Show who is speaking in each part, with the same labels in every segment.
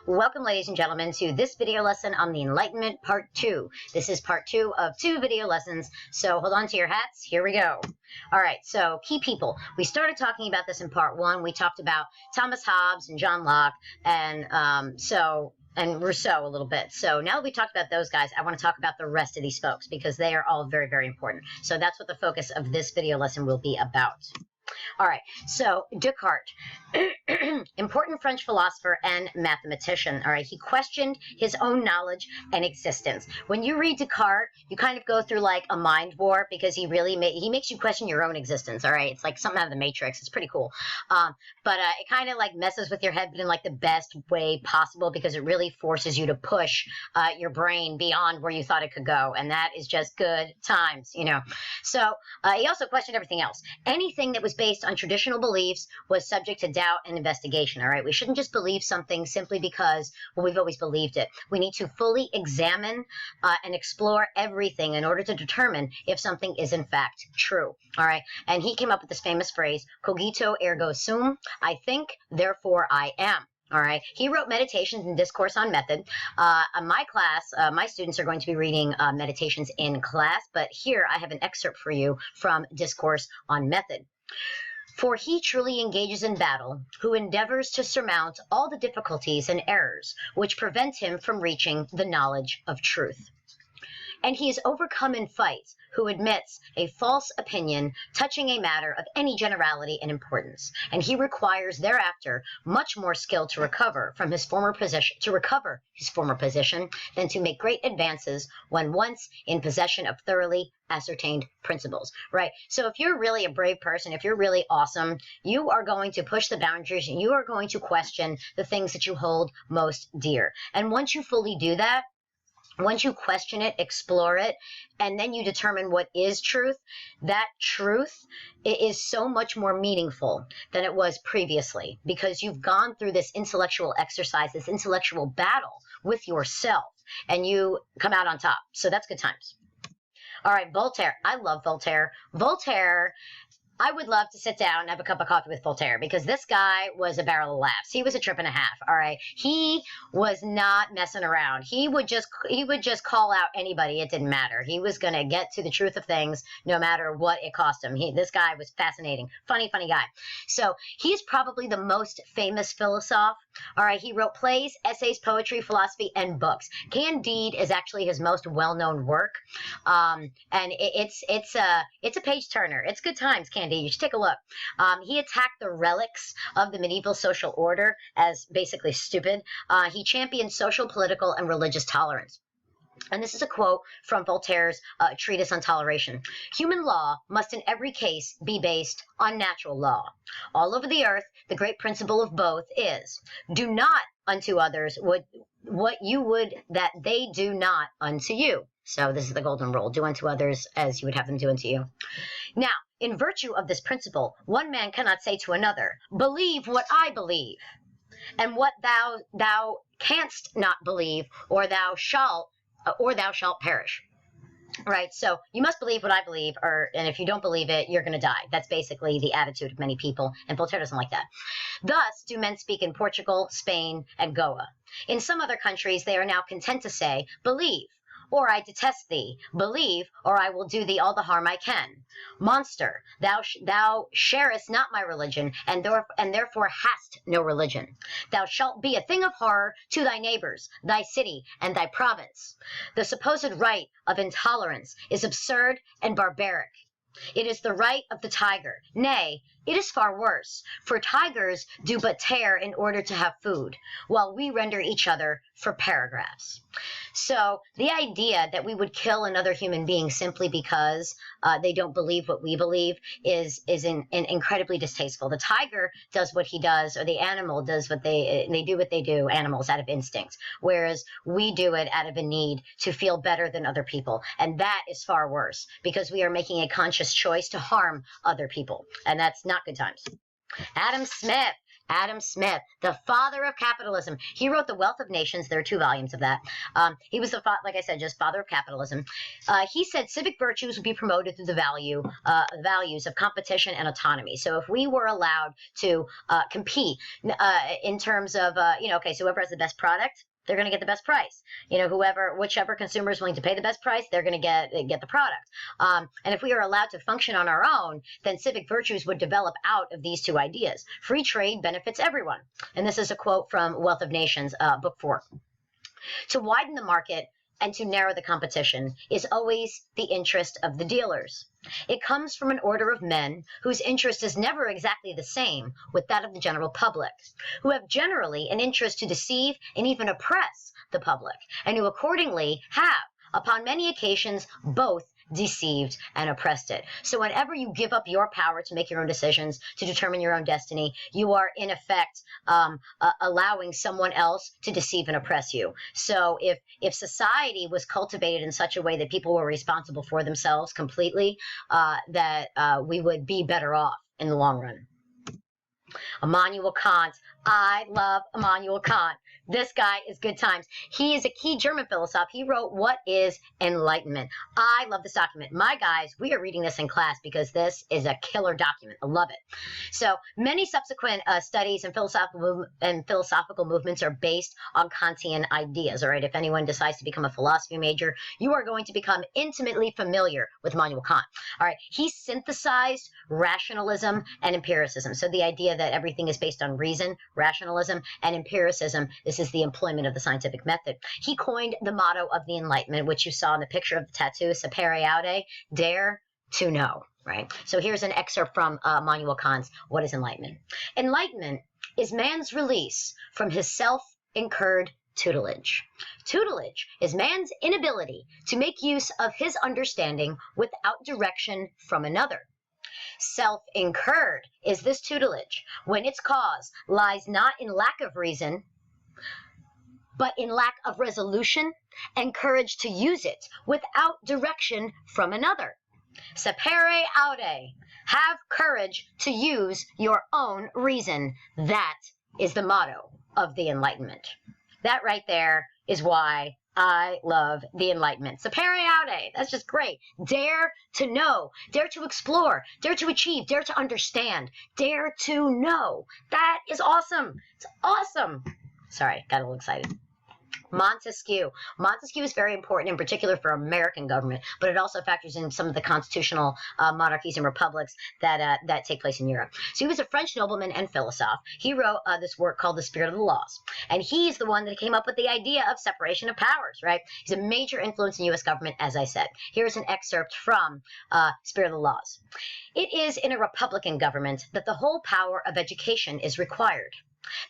Speaker 1: Welcome, ladies and gentlemen, to this video lesson on the Enlightenment Part 2. This is Part 2 of 2 video lessons, so hold on to your hats. Here we go. All right, so key people. We started talking about this in Part 1. We talked about Thomas Hobbes and John Locke and Rousseau a little bit. So now that we talked about those guys, I want to talk about the rest of these folks because they are all very, very important. So that's what the focus of this video lesson will be about. All right, so Descartes, important French philosopher and mathematician. All right, he questioned his own knowledge and existence. When you read Descartes, you kind of go through like a mind war because he makes you question your own existence. All right, it's like something out of the Matrix. It's pretty cool, but it kind of like messes with your head, but in like the best way possible because it really forces you to push your brain beyond where you thought it could go, and that is just good times, you know. So he also questioned everything else. Anything that was based on traditional beliefs was subject to doubt and investigation. All right, we shouldn't just believe something simply because, well, we've always believed it. We need to fully examine and explore everything in order to determine if something is in fact true. All right, and he came up with this famous phrase, cogito ergo sum, I think, therefore I am. All right. He wrote Meditations and Discourse on Method. In my class, my students are going to be reading Meditations in class, but here I have an excerpt for you from Discourse on Method. For he truly engages in battle, who endeavors to surmount all the difficulties and errors which prevent him from reaching the knowledge of truth. And he is overcome in fight, who admits a false opinion touching a matter of any generality and importance, and he requires thereafter much more skill to recover his former position than to make great advances when once in possession of thoroughly ascertained principles. Right? So if you're really a brave person, if you're really awesome, you are going to push the boundaries and you are going to question the things that you hold most dear. And once you fully do that, once you question it, explore it, and then you determine what is truth, that truth is so much more meaningful than it was previously because you've gone through this intellectual exercise, this intellectual battle with yourself, and you come out on top. So that's good times. All right, Voltaire. I love Voltaire. Voltaire, I would love to sit down and have a cup of coffee with Voltaire because this guy was a barrel of laughs. He was a trip and a half, all right? He was not messing around. He would just call out anybody. It didn't matter. He was going to get to the truth of things no matter what it cost him. This guy was fascinating. Funny guy. So he's probably the most famous philosopher. All right, he wrote plays, essays, poetry, philosophy, and books. Candide is actually his most well-known work, and it's a page-turner. It's good times, Candide. You should take a look. He attacked the relics of the medieval social order as basically stupid. He championed social, political, and religious tolerance. And this is a quote from Voltaire's treatise on toleration. Human law must in every case be based on natural law. All over the earth, the great principle of both is, do not unto others what you would that they do not unto you. So this is the golden rule. Do unto others as you would have them do unto you. Now, in virtue of this principle, one man cannot say to another, believe what I believe, and what thou canst not believe, or thou shalt perish. Right? So you must believe what I believe, and if you don't believe it, you're going to die. That's basically the attitude of many people, and Voltaire doesn't like that. Thus do men speak in Portugal, Spain, and Goa. In some other countries, they are now content to say, believe, or I detest thee. Believe, or I will do thee all the harm I can. Monster, thou sharest not my religion, and therefore hast no religion. Thou shalt be a thing of horror to thy neighbors, thy city, and thy province. The supposed right of intolerance is absurd and barbaric. It is the right of the tiger. Nay, it is far worse, for tigers do but tear in order to have food, while we render each other for paragraphs. So the idea that we would kill another human being simply because they don't believe what we believe is incredibly distasteful. The tiger does what he does, or the animal does what they do what they do, animals, out of instinct, whereas we do it out of a need to feel better than other people. And that is far worse because we are making a conscious choice to harm other people. And that's not good times. Adam Smith. Adam Smith, the father of capitalism. He wrote The Wealth of Nations. There are 2 volumes of that. He was like I said, just father of capitalism. He said civic virtues would be promoted through the values of competition and autonomy. So if we were allowed to compete in terms of, okay, so whoever has the best product, they're going to get the best price. Whichever consumer is willing to pay the best price, they're going to get the product. And if we are allowed to function on our own, then civic virtues would develop out of these 2 ideas. Free trade benefits everyone. And this is a quote from Wealth of Nations, book 4. To widen the market and to narrow the competition is always the interest of the dealers. It comes from an order of men whose interest is never exactly the same with that of the general public, who have generally an interest to deceive and even oppress the public, and who accordingly have, upon many occasions, both deceived and oppressed it. So whenever you give up your power to make your own decisions, to determine your own destiny, you are in effect allowing someone else to deceive and oppress you. So if society was cultivated in such a way that people were responsible for themselves completely, that we would be better off in the long run. Immanuel Kant. I love Immanuel Kant. This guy is good times. He is a key German philosopher. He wrote, What is Enlightenment? I love this document. My guys, we are reading this in class because this is a killer document. I love it. So many subsequent studies and philosophical movements are based on Kantian ideas. All right, if anyone decides to become a philosophy major, you are going to become intimately familiar with Immanuel Kant. All right, he synthesized rationalism and empiricism. So the idea that everything is based on reason, rationalism, and empiricism. This is the employment of the scientific method. He coined the motto of the Enlightenment, which you saw in the picture of the tattoo, Sapere Aude, dare to know, right? So here's an excerpt from Immanuel Kant's What is Enlightenment? Enlightenment is man's release from his self-incurred tutelage. Tutelage is man's inability to make use of his understanding without direction from another. Self-incurred is this tutelage when its cause lies not in lack of reason, but in lack of resolution and courage to use it without direction from another. Sapere aude, have courage to use your own reason. That is the motto of the Enlightenment. That right there is why I love the Enlightenment. Sapere aude, that's just great. Dare to know, dare to explore, dare to achieve, dare to understand, dare to know. That is awesome. It's awesome. Sorry, got a little excited. Montesquieu. Montesquieu is very important, in particular for American government, but it also factors in some of the constitutional monarchies and republics that take place in Europe. So he was a French nobleman and philosopher. He wrote this work called The Spirit of the Laws, and he's the one that came up with the idea of separation of powers, right? He's a major influence in U.S. government, as I said. Here's an excerpt from Spirit of the Laws. It is in a republican government that the whole power of education is required.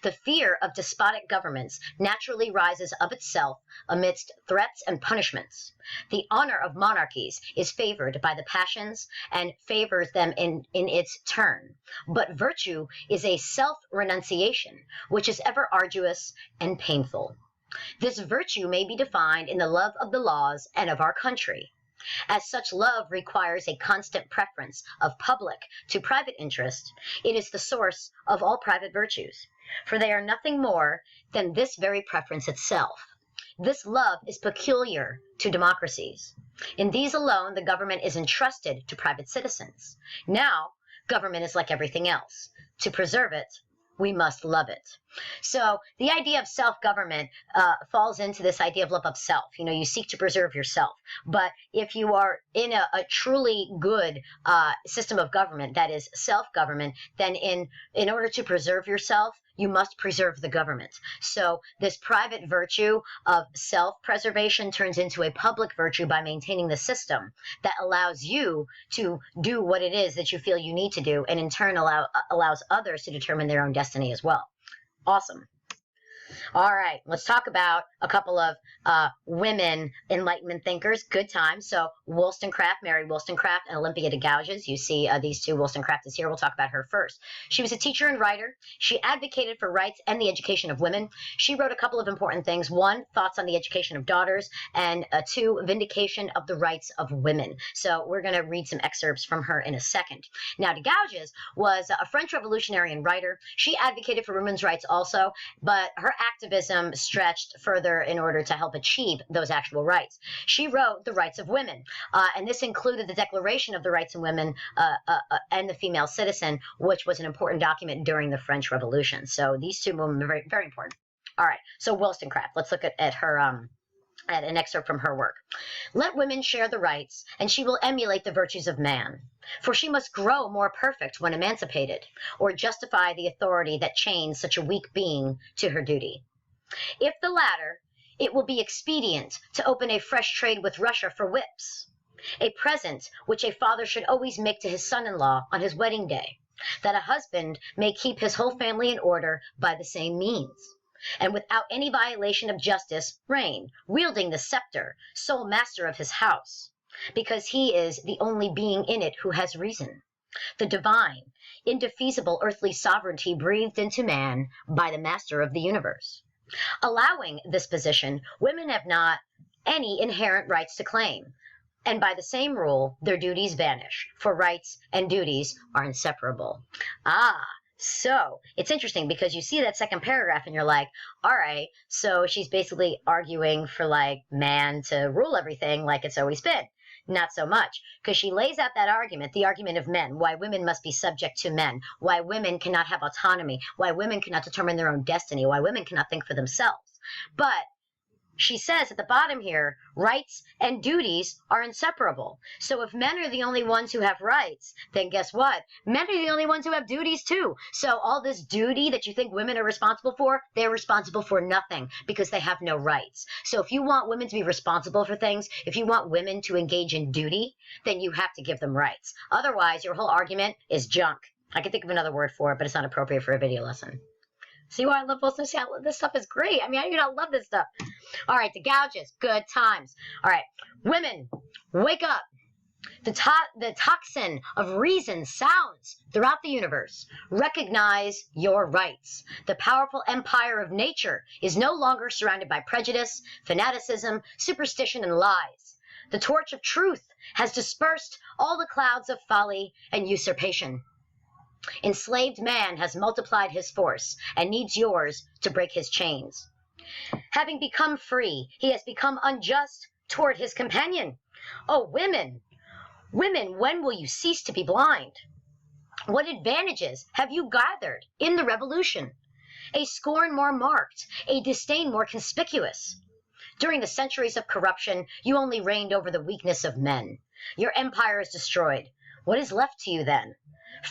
Speaker 1: The fear of despotic governments naturally rises of itself amidst threats and punishments. The honor of monarchies is favored by the passions and favors them in its turn. But virtue is a self-renunciation, which is ever arduous and painful. This virtue may be defined in the love of the laws and of our country. As such love requires a constant preference of public to private interest, it is the source of all private virtues, for they are nothing more than this very preference itself. This love is peculiar to democracies. In these alone, the government is entrusted to private citizens. Now, government is like everything else. To preserve it, we must love it. So the idea of self-government falls into this idea of love of self. You know, you seek to preserve yourself. But if you are in a truly good system of government, that is self-government, then in order to preserve yourself, you must preserve the government. So this private virtue of self-preservation turns into a public virtue by maintaining the system that allows you to do what it is that you feel you need to do, and in turn allows others to determine their own destiny as well. Awesome. All right, let's talk about a couple of women Enlightenment thinkers. Good times. So Wollstonecraft, Mary Wollstonecraft, and Olympia de Gouges. You see these two. Wollstonecraft is here. We'll talk about her first. She was a teacher and writer. She advocated for rights and the education of women. She wrote a couple of important things. One, thoughts on the education of daughters, and two, vindication of the rights of women. So we're going to read some excerpts from her in a second. Now, de Gouges was a French revolutionary and writer. She advocated for women's rights also, but her activism stretched further in order to help achieve those actual rights. She wrote The Rights of Women, and this included the Declaration of the Rights of Women and the Female Citizen, which was an important document during the French Revolution. So these two women are very, very important. All right, so Wollstonecraft, let's look at her at an excerpt from her work. Let women share the rights, and she will emulate the virtues of man. For she must grow more perfect when emancipated, or justify the authority that chains such a weak being to her duty. If the latter, it will be expedient to open a fresh trade with Russia for whips, a present which a father should always make to his son-in-law on his wedding day, that a husband may keep his whole family in order by the same means, and without any violation of justice reign, wielding the scepter, sole master of his house, because he is the only being in it who has reason, the divine, indefeasible earthly sovereignty breathed into man by the master of the universe. Allowing this position, women have not any inherent rights to claim, and by the same rule, their duties vanish, for rights and duties are inseparable. So it's interesting because you see that second paragraph and you're like, all right, so she's basically arguing for like man to rule everything like it's always been. Not so much, because she lays out that argument, the argument of men, why women must be subject to men, why women cannot have autonomy, why women cannot determine their own destiny, why women cannot think for themselves. But she says at the bottom here, rights and duties are inseparable. So if men are the only ones who have rights, then guess what? Men are the only ones who have duties too. So all this duty that you think women are responsible for, they're responsible for nothing because they have no rights. So if you want women to be responsible for things, if you want women to engage in duty, then you have to give them rights. Otherwise, your whole argument is junk. I can think of another word for it, but it's not appropriate for a video lesson. See why I love Wollstonecraft? This stuff is great. I mean, I do not love this stuff. All right, de Gouges, good times. All right, women, wake up. The tocsin of reason sounds throughout the universe. Recognize your rights. The powerful empire of nature is no longer surrounded by prejudice, fanaticism, superstition, and lies. The torch of truth has dispersed all the clouds of folly and usurpation. Enslaved man has multiplied his force and needs yours to break his chains. Having become free, he has become unjust toward his companion. Oh, women, when will you cease to be blind? What advantages have you gathered in the revolution? A scorn more marked, a disdain more conspicuous. During the centuries of corruption, you only reigned over the weakness of men. Your empire is destroyed. What is left to you then?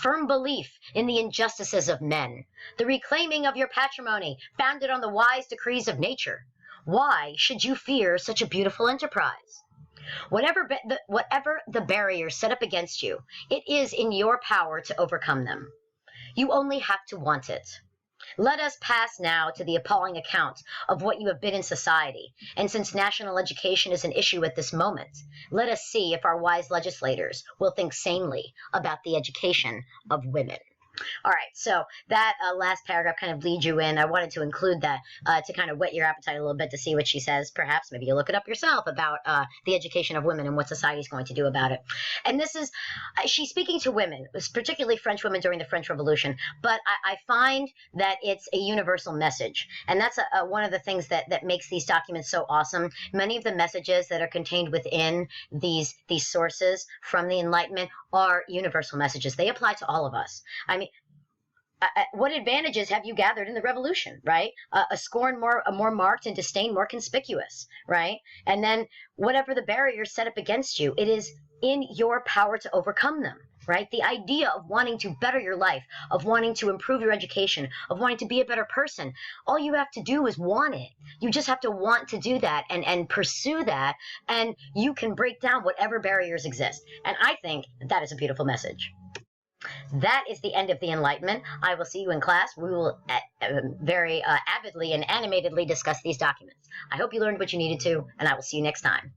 Speaker 1: Firm belief in the injustices of men, the reclaiming of your patrimony founded on the wise decrees of nature. Why should you fear such a beautiful enterprise? Whatever the barriers set up against you, it is in your power to overcome them. You only have to want it. Let us pass now to the appalling account of what you have been in society, and since national education is an issue at this moment, let us see if our wise legislators will think sanely about the education of women. All right, so that last paragraph kind of leads you in. I wanted to include that to kind of whet your appetite a little bit to see what she says. Perhaps maybe you look it up yourself about the education of women and what society is going to do about it. And this is, she's speaking to women, particularly French women during the French Revolution, but I find that it's a universal message. And that's one of the things that makes these documents so awesome. Many of the messages that are contained within these sources from the Enlightenment are universal messages. They apply to all of us. I mean, what advantages have you gathered in the revolution, right? A scorn more marked and disdain more conspicuous, right? And then whatever the barriers set up against you, it is in your power to overcome them, right? The idea of wanting to better your life, of wanting to improve your education, of wanting to be a better person, all you have to do is want it. You just have to want to do that and pursue that, and you can break down whatever barriers exist. And I think that is a beautiful message. That is the end of the Enlightenment. I will see you in class. We will very avidly and animatedly discuss these documents. I hope you learned what you needed to, and I will see you next time.